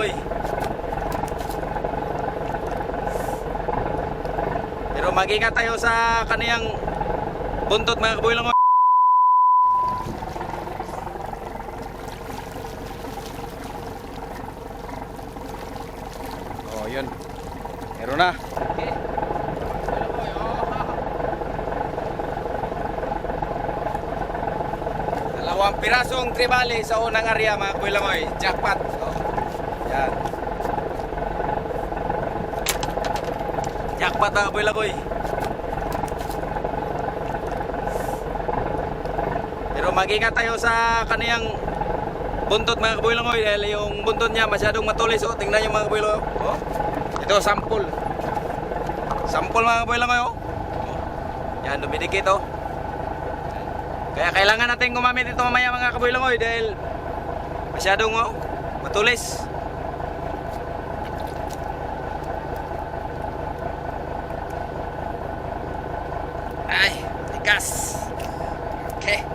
kabilangoy. Pero mag-ingat tayo sa kaniyang buntot mga kabilangoy. Oh, yun. Meron na. Okay. Dalawang pirasong tribali sa unang area mga kabilangoy. Jackpot. Oh. Yan. Jackpot mga kabilangoy. Pero mag-ingat tayo sa kaniyang buntot mga kabilangoy dahil yung buntot niya masyadong matulis. Oh, tingnan niyo mga kabilangoy. Oh. Ito sample. Sample mga kabilangoy. Oh. Yan, dumidikit oh. Kaya kailangan natin gumamit ito mamaya mga kabilangoy dahil masyadong oh, matulis. Ay, tigas. Okay.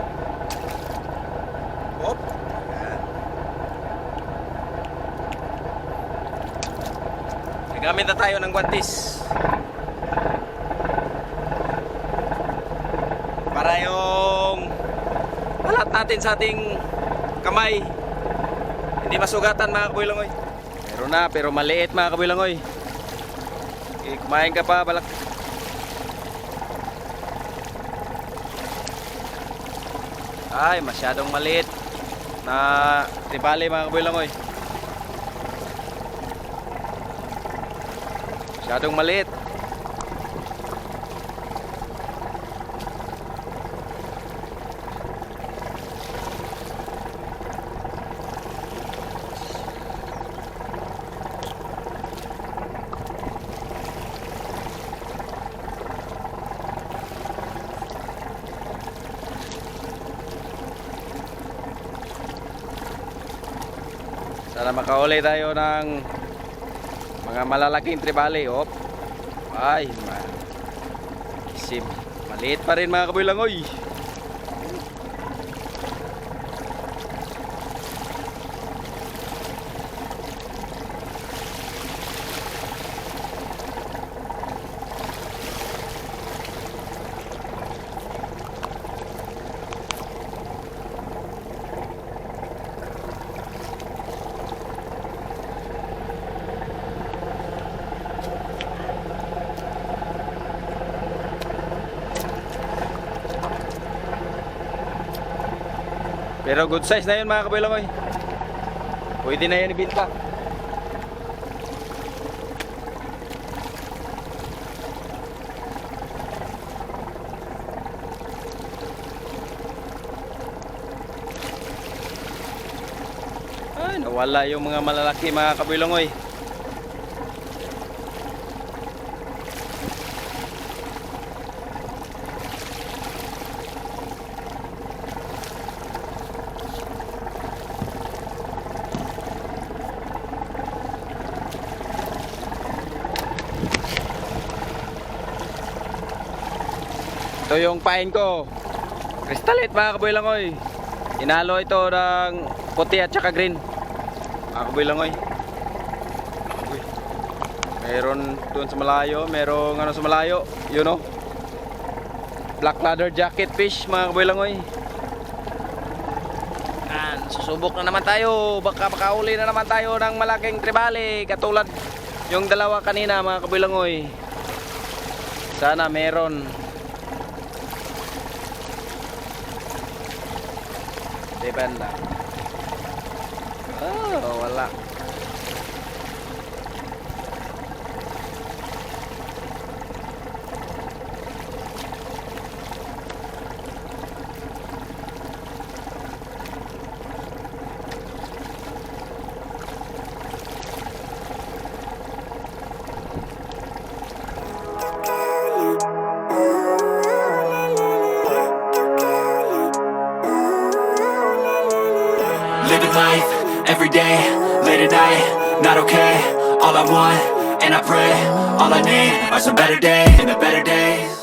Hop. Gamit na tayo ng guantes para yung balat natin sa ating kamay hindi masugatan mga kabilangoy. Meron na pero maliit mga kabilangoy. Okay, kumain ka pa balak. Ay, masyadong maliit na tribali mga kabilangoy. Masyadong maliit. Sana makauli tayo ng mga malalaking tribali. Op. Ay, isim. Maliit pa rin mga kabilangoy. Pero good size na yun mga kabilangoy. Pwede na yan ibinta. Ay, nawala yung mga malalaki mga kabilangoy. Ito yung pain ko. Crystalite mga kabilangoy. Inalo ito ng puti at saka green. Mga kabilangoy. Meron doon sa malayo. Merong ano sa malayo. You know. Black ladder jacket fish mga kabilangoy. Susubok na naman tayo. Baka makauli na naman tayo ng malaking tribali. Katulad yung dalawa kanina mga kabilangoy. Sana meron. Banda. Oh, wala. Living life, everyday, late at night, not okay. All I want, and I pray, all I need are some better days, and the better days